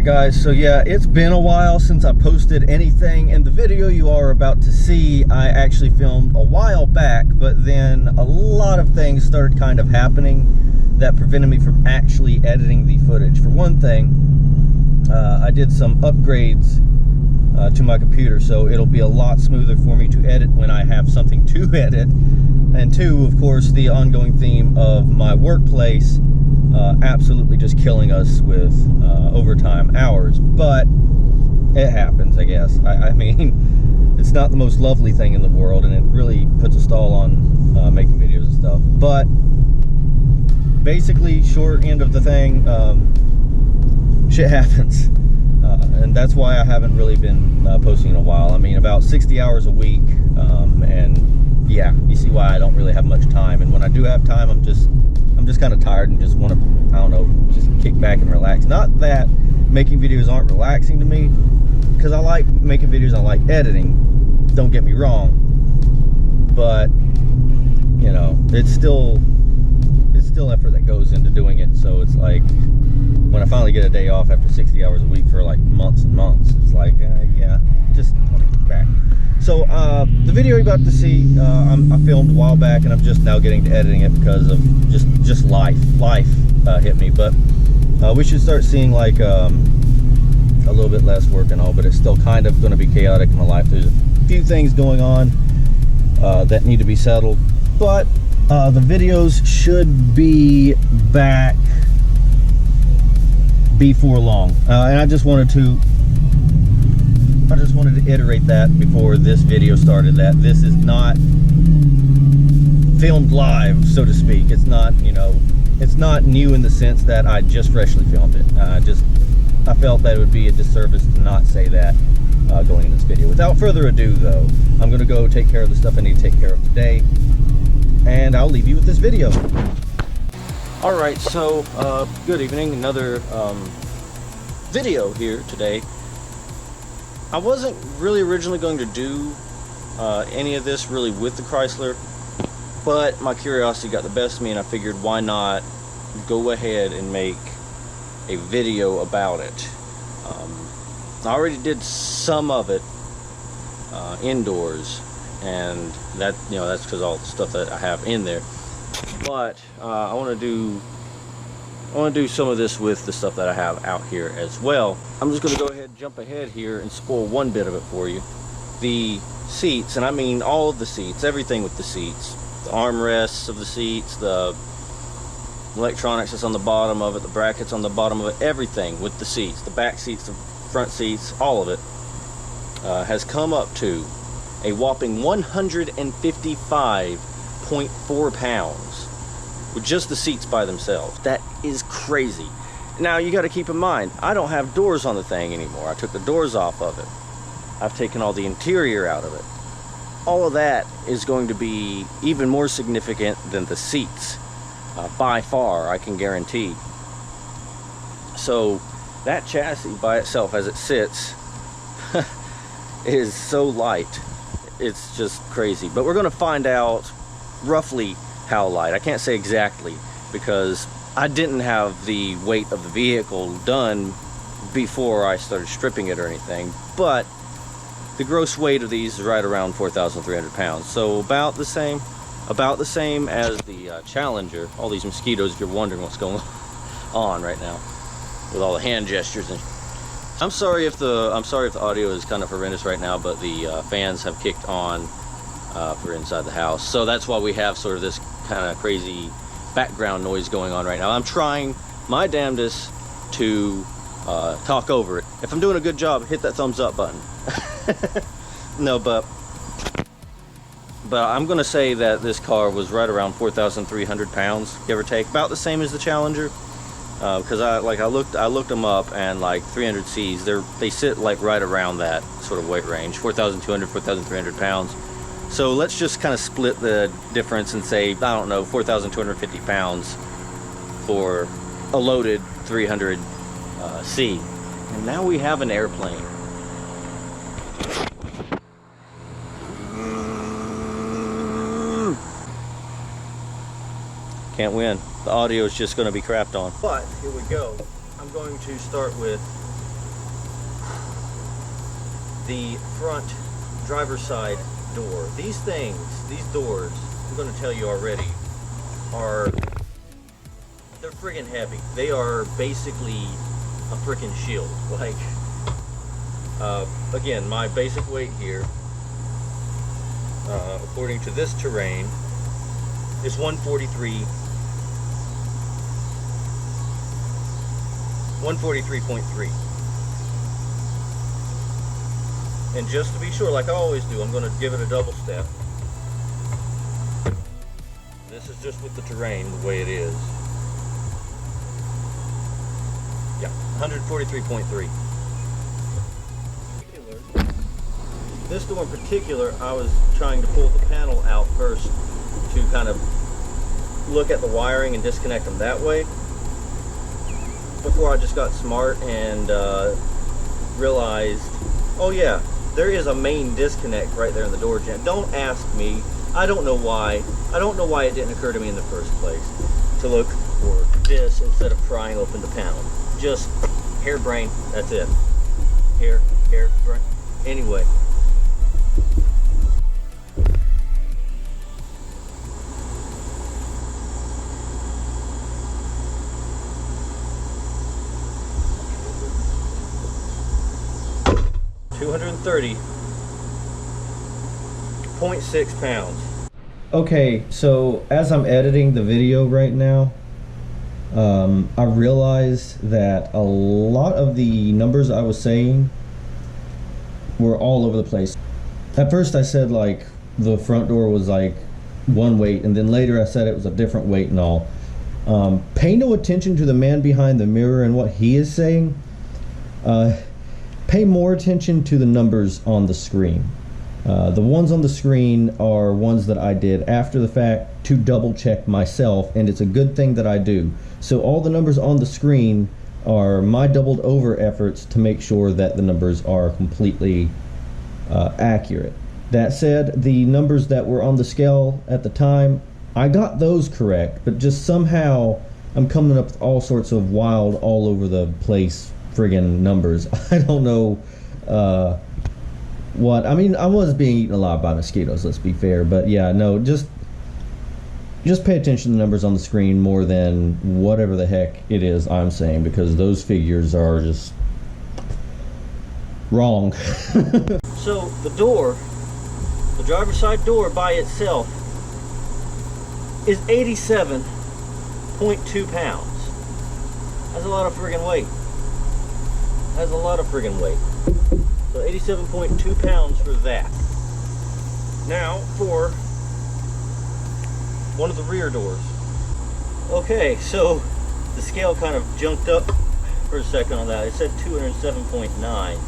Alright guys, so yeah, it's been a while since I posted anything, and the video you are about to see I actually filmed a while back, but then a lot of things started kind of happening that prevented me from actually editing the footage. For one thing, I did some upgrades to my computer, so it'll be a lot smoother for me to edit when I have something to edit. And two, of course, the ongoing theme of my workplace absolutely just killing us with overtime hours, but it happens, I guess. I mean, it's not the most lovely thing in the world, and it really puts a stall on making videos and stuff. But basically, short end of the thing, shit happens, and that's why I haven't really been posting in a while. I mean, about 60 hours a week, and yeah, you see why I don't really have much time. And when I do have time, I'm just kind of tired and just want to, I don't know, just kick back and relax. Not that making videos aren't relaxing to me, because I like making videos, I like editing, don't get me wrong, but you know, it's still effort that goes into doing it. So it's like, when I finally get a day off after 60 hours a week for like months and months, it's like, yeah, just want to kick back. So the video you're about to see, I filmed a while back, and I'm just now getting to editing it because of just life hit me. But we should start seeing like a little bit less work and all, but it's still kind of going to be chaotic in my life. There's a few things going on that need to be settled, but the videos should be back before long. And I just wanted to iterate that before this video started, that this is not filmed live, so to speak. It's not, you know, it's not new in the sense that I just freshly filmed it. I felt that it would be a disservice to not say that going in this video. Without further ado though, I'm gonna go take care of the stuff I need to take care of today, and I'll leave you with this video. Alright, so good evening. Another video here today. I wasn't really originally going to do any of this really with the Chrysler, but my curiosity got the best of me, and I figured why not go ahead and make a video about it. I already did some of it indoors, and that, you know, that's because all the stuff that I have in there. But I want to do some of this with the stuff that I have out here as well. I'm just going to go ahead and jump ahead here and spoil one bit of it for you. The seats, and I mean all of the seats, everything with the seats. The armrests of the seats, the electronics that's on the bottom of it, the brackets on the bottom of it, everything with the seats, the back seats, the front seats, all of it has come up to a whopping 155.4 pounds with just the seats by themselves. That is crazy. Now you got to keep in mind, I don't have doors on the thing anymore. I took the doors off of it. I've taken all the interior out of it. All of that is going to be even more significant than the seats, by far, I can guarantee. So that chassis by itself, as it sits, is so light. It's just crazy. But we're going to find out roughly how light. I can't say exactly, because I didn't have the weight of the vehicle done before I started stripping it or anything, but the gross weight of these is right around 4,300 pounds, so about the same as the Challenger. All these mosquitoes, if you're wondering what's going on right now with all the hand gestures. And I'm sorry if the audio is kind of horrendous right now, but the fans have kicked on for inside the house, so that's why we have sort of this kind of crazy background noise going on right now. I'm trying my damnedest to talk over it. If I'm doing a good job, hit that thumbs up button. No, but I'm gonna say that this car was right around 4,300 pounds, give or take, about the same as the Challenger, because I looked them up, and like 300Cs, they sit like right around that sort of weight range, 4,200, 4,300 pounds. So let's just kind of split the difference and say, I don't know, 4,250 pounds for a loaded 300C. And now we have an airplane. Can't win. The audio is just going to be crapped on. But here we go. I'm going to start with the front driver's side door. These things, these doors, I'm going to tell you already, they're friggin' heavy. They are basically a freaking shield. Like, again, my basic weight here, according to this terrain, is 143.3. And just to be sure, like I always do, I'm going to give it a double step. This is just with the terrain the way it is. Yeah, 143.3. This door in particular, I was trying to pull the panel out first to kind of look at the wiring and disconnect them that way, before I just got smart and realized, oh yeah, there is a main disconnect right there in the door jamb. Don't ask me. I don't know why. I don't know why it didn't occur to me in the first place to look for this instead of prying open the panel. Just harebrained. That's it. Harebrained. Anyway. $230.6 pounds. Okay, so as I'm editing the video right now, I realized that a lot of the numbers I was saying were all over the place. At first I said like the front door was like one weight, and then later I said it was a different weight and all. Pay no attention to the man behind the mirror and what he is saying. Pay more attention to the numbers on the screen. The ones on the screen are ones that I did after the fact to double check myself, and it's a good thing that I do. So all the numbers on the screen are my doubled over efforts to make sure that the numbers are completely accurate. That said, the numbers that were on the scale at the time, I got those correct, but just somehow I'm coming up with all sorts of wild, all over the place friggin' numbers. I don't know what. I mean, I was being eaten alive by mosquitoes, let's be fair, but yeah, no, just pay attention to the numbers on the screen more than whatever the heck it is I'm saying, because those figures are just wrong. So the door, the driver's side door by itself is 87.2 pounds. That's a lot of friggin' weight. Has a lot of friggin' weight. So 87.2 pounds for that. Now for one of the rear doors. Okay, so the scale kind of jumped up for a second on that. It said 207.9,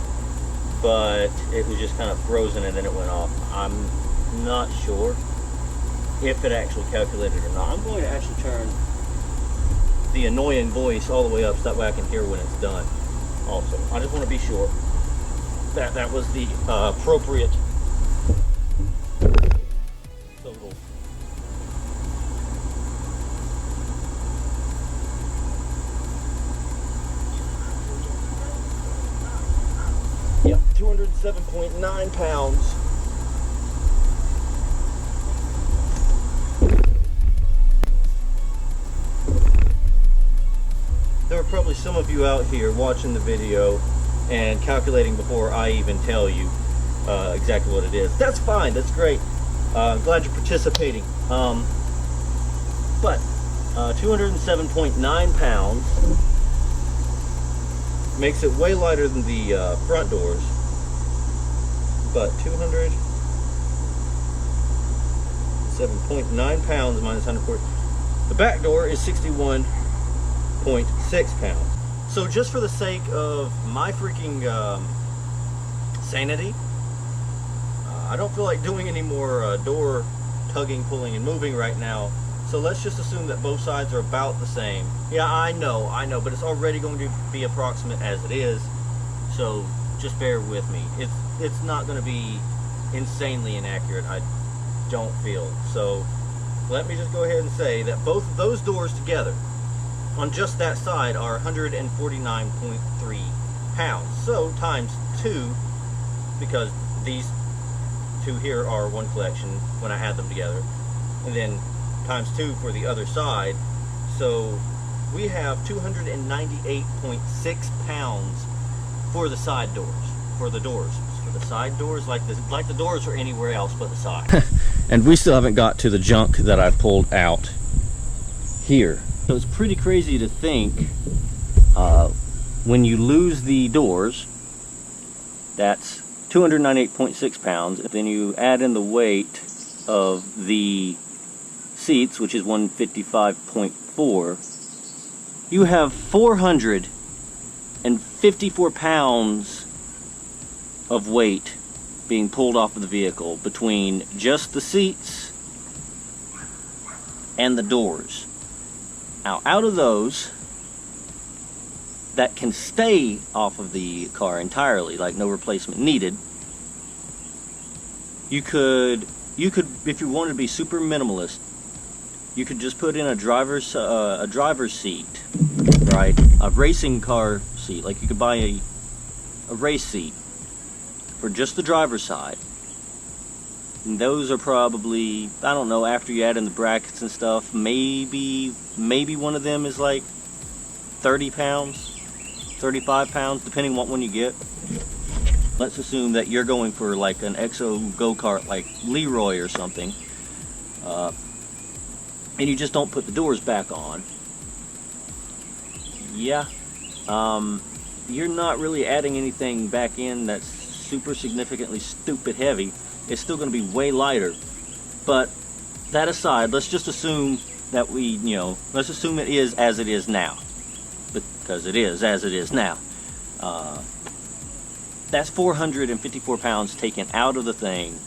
but it was just kind of frozen and then it went off. I'm not sure if it actually calculated or not. I'm going to actually turn the annoying voice all the way up so that way I can hear when it's done. Also, I just want to be sure that that was the appropriate total. Yep, 207.9 pounds. There are probably some of you out here watching the video and calculating before I even tell you exactly what it is. That's fine, that's great. I'm glad you're participating. But 207.9 pounds makes it way lighter than the front doors. But 207.9 pounds minus 140. The back door is 61.6 pounds. So just for the sake of my freaking sanity, I don't feel like doing any more door tugging, pulling, and moving right now. So let's just assume that both sides are about the same. Yeah, I know, but it's already going to be approximate as it is. So just bear with me. It's not going to be insanely inaccurate, I don't feel. So let me just go ahead and say that both of those doors together on just that side are 149.3 pounds. So times 2, because these two here are one collection when I add them together, and then times 2 for the other side. So we have 298.6 pounds for the side doors, for the side doors, like the doors are anywhere else but the side. And we still haven't got to the junk that I pulled out here. So it's pretty crazy to think when you lose the doors, that's 298.6 pounds. Then you add in the weight of the seats, which is 155.4. You have 454 pounds of weight being pulled off of the vehicle between just the seats and the doors. Now, out of those that can stay off of the car entirely, like no replacement needed, you could, if you wanted to be super minimalist, you could just put in a driver's seat, right? A racing car seat. Like you could buy a race seat for just the driver's side. And those are probably, I don't know, after you add in the brackets and stuff, maybe one of them is like 30 pounds, 35 pounds, depending what one you get. Let's assume that you're going for like an Exo go-kart like Leroy or something, and you just don't put the doors back on. Yeah, you're not really adding anything back in that's super significantly stupid heavy. It's still going to be way lighter. But that aside, let's just assume that let's assume it is as it is now, because it is as it is now. That's 454 pounds taken out of the thing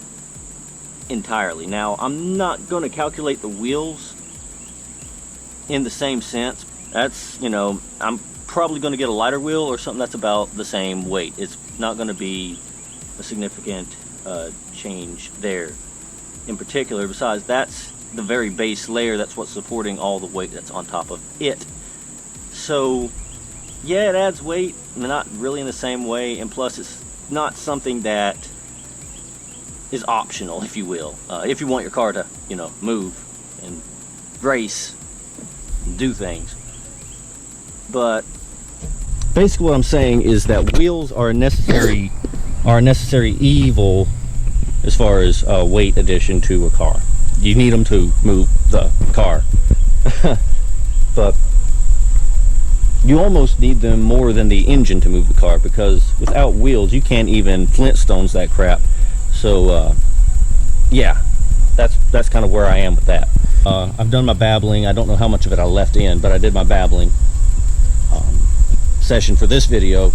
entirely. Now, I'm not going to calculate the wheels in the same sense. That's, I'm probably going to get a lighter wheel or something that's about the same weight. It's not going to be a significant change there in particular. Besides, that's the very base layer. That's what's supporting all the weight that's on top of it. So, yeah, it adds weight, not really in the same way, and plus it's not something that is optional, if you will. If you want your car to, move and race and do things. But basically what I'm saying is that wheels are a necessary evil as far as weight addition to a car. You need them to move the car. But you almost need them more than the engine to move the car, because without wheels you can't even Flintstones that crap. So yeah, that's kind of where I am with that. I've done my babbling. I don't know how much of it I left in, but I did my babbling session for this video.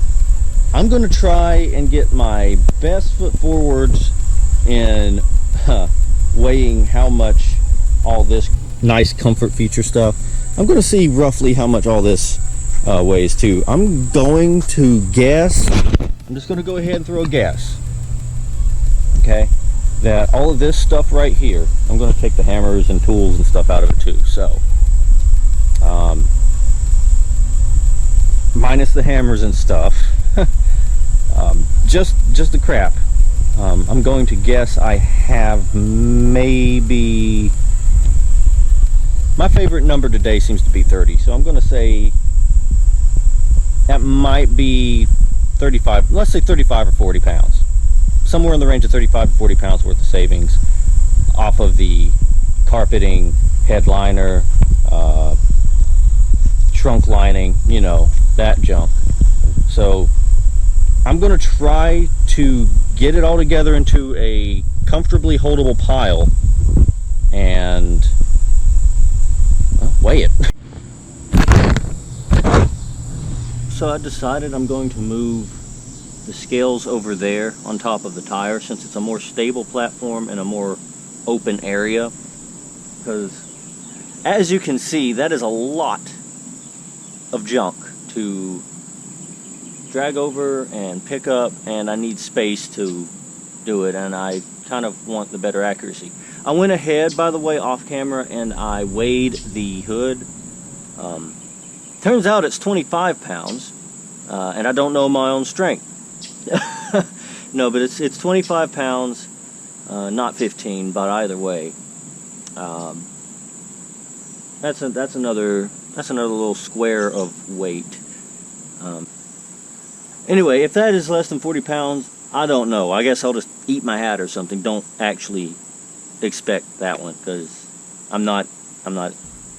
I'm going to try and get my best foot forwards in weighing how much all this nice comfort feature stuff. I'm going to see roughly how much all this weighs too. I'm going to guess, I'm just going to go ahead and throw a guess, okay, that all of this stuff right here, I'm going to take the hammers and tools and stuff out of it too, so minus the hammers and stuff, just the crap, I'm going to guess I have maybe, my favorite number today seems to be 30, so I'm going to say that might be 35, let's say 35 or 40 pounds. Somewhere in the range of 35 to 40 pounds worth of savings off of the carpeting, headliner, trunk lining, that junk. So I'm going to try to get it all together into a comfortably holdable pile and weigh it. So I decided I'm going to move the scales over there on top of the tire, since it's a more stable platform and a more open area, because as you can see, that is a lot of junk to drag over and pick up, and I need space to do it, and I kind of want the better accuracy. I went ahead, by the way, off camera, and I weighed the hood. Turns out it's 25 pounds, and I don't know my own strength. No, but it's 25 pounds, not 15, but either way. That's another little square of weight. Anyway, if that is less than 40 pounds, I don't know. I guess I'll just eat my hat or something. Don't actually expect that one, because I'm not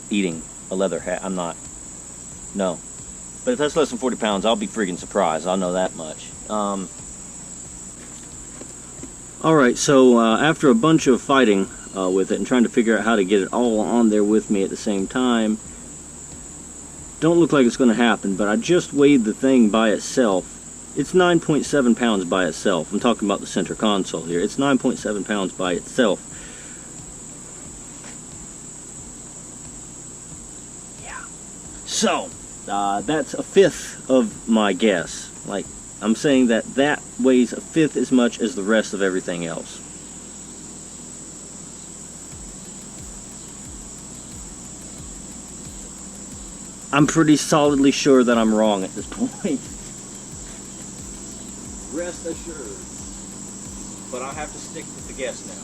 eating a leather hat. I'm not. No. But if that's less than 40 pounds, I'll be freaking surprised. I'll know that much. Alright, so after a bunch of fighting with it and trying to figure out how to get it all on there with me at the same time, don't look like it's going to happen, but I just weighed the thing by itself. It's 9.7 pounds by itself. I'm talking about the center console here. It's 9.7 pounds by itself. Yeah. So, that's a fifth of my guess. Like, I'm saying that weighs a fifth as much as the rest of everything else. I'm pretty solidly sure that I'm wrong at this point. Rest assured. But I have to stick with the guess now.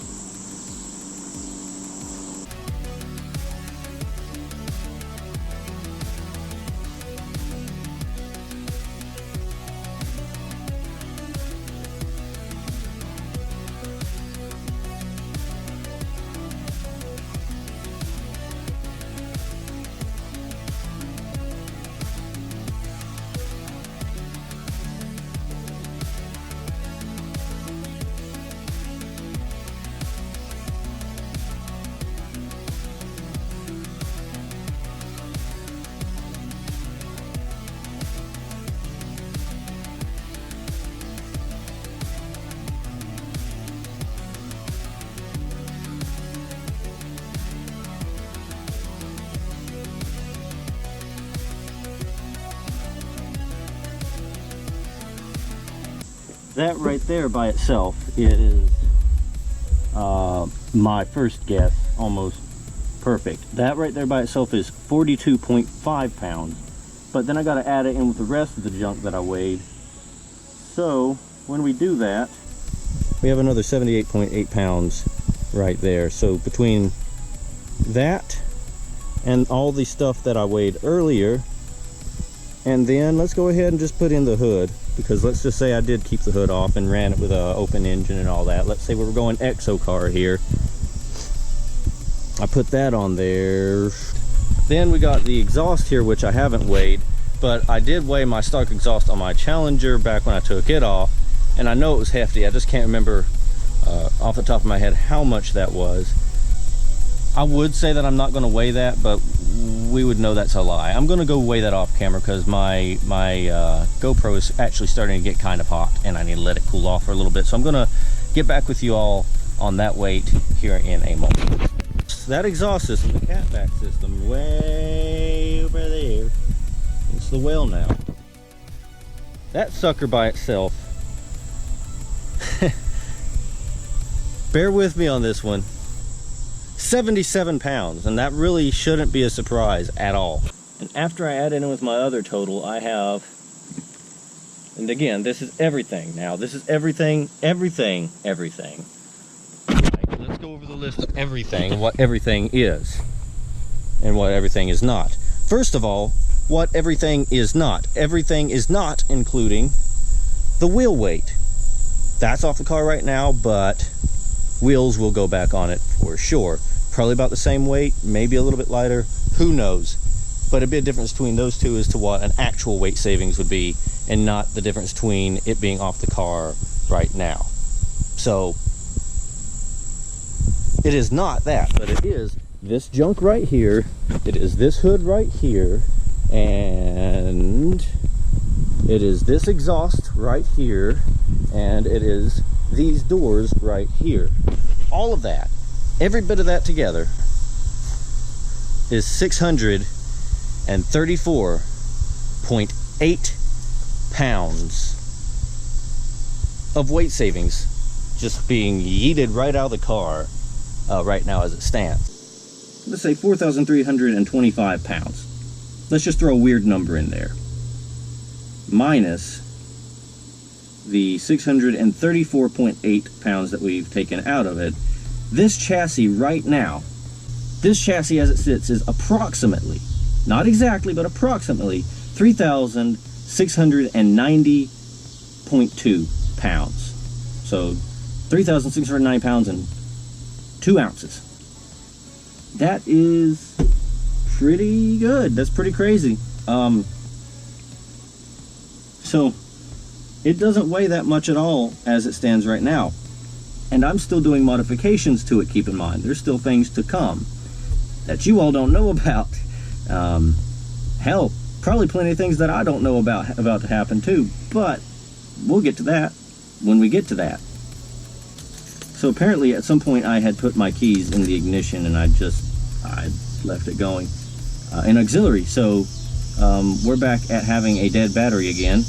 That right there by itself is my first guess, almost perfect. That right there by itself is 42.5 pounds. But then I got to add it in with the rest of the junk that I weighed. So when we do that, we have another 78.8 pounds right there. So between that and all the stuff that I weighed earlier, and then let's go ahead and just put in the hood, because let's just say I did keep the hood off and ran it with an open engine and all that. Let's say we were going exo car here. I put that on there. Then we got the exhaust here, which I haven't weighed, but I did weigh my stock exhaust on my Challenger back when I took it off, and I know it was hefty. I just can't remember off the top of my head how much that was. I would say that I'm not going to weigh that, but we would know that's a lie. I'm going to go weigh that off camera, because my GoPro is actually starting to get kind of hot and I need to let it cool off for a little bit. So I'm going to get back with you all on that weight here in a moment. That exhaust system, the catback system, way over there, it's the well now. That sucker by itself, bear with me on this one, 77 pounds, and that really shouldn't be a surprise at all. And after I add it in with my other total, I have, and again, this is everything now. This is everything. Right, let's go over the list of everything, what everything is, and what everything is not. First of all, what everything is not. Everything is not including the wheel weight. That's off the car right now, but wheels will go back on it for sure. Probably about the same weight, maybe a little bit lighter, who knows. But a big difference between those two as to what an actual weight savings would be, and not the difference between it being off the car right now. So it is not that, but it is this junk right here, it is this hood right here, and it is this exhaust right here, and it is these doors right here. All of that, every bit of that together, is 634.8 pounds of weight savings just being yeeted right out of the car right now as it stands. Let's say 4,325 pounds. Let's just throw a weird number in there. Minus the 634.8 pounds that we've taken out of it, this chassis right now, this chassis as it sits is approximately, not exactly, but approximately 3,690.2 pounds. So 3,690 pounds and 2 ounces. That is pretty good. That's pretty crazy. So it doesn't weigh that much at all as it stands right now. And I'm still doing modifications to it, keep in mind. There's still things to come that you all don't know about. Hell, probably plenty of things that I don't know about to happen too. But we'll get to that when we get to that. So apparently at some point I had put my keys in the ignition and I left it going in auxiliary. So we're back at having a dead battery again.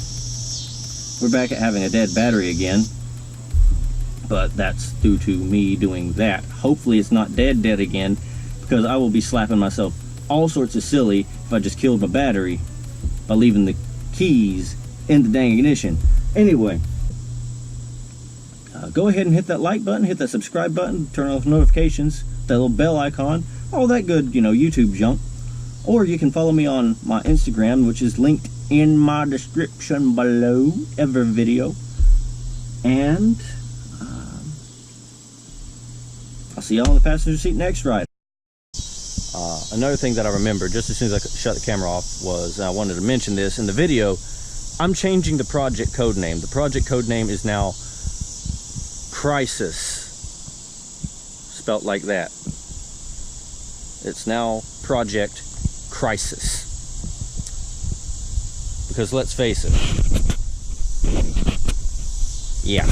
But that's due to me doing that. Hopefully it's not dead again, because I will be slapping myself all sorts of silly if I just killed my battery by leaving the keys in the dang ignition. Anyway, go ahead and hit that like button, hit that subscribe button, turn off notifications, that little bell icon, all that good, YouTube junk. Or you can follow me on my Instagram, which is linked in my description below every video. And I'll see y'all in the passenger seat next ride. Another thing that I remember just as soon as I shut the camera off was, I wanted to mention this in the video, I'm changing the project code name. The project code name is now Crisis, spelt like that. It's now Project Crisis. Because let's face it, yeah.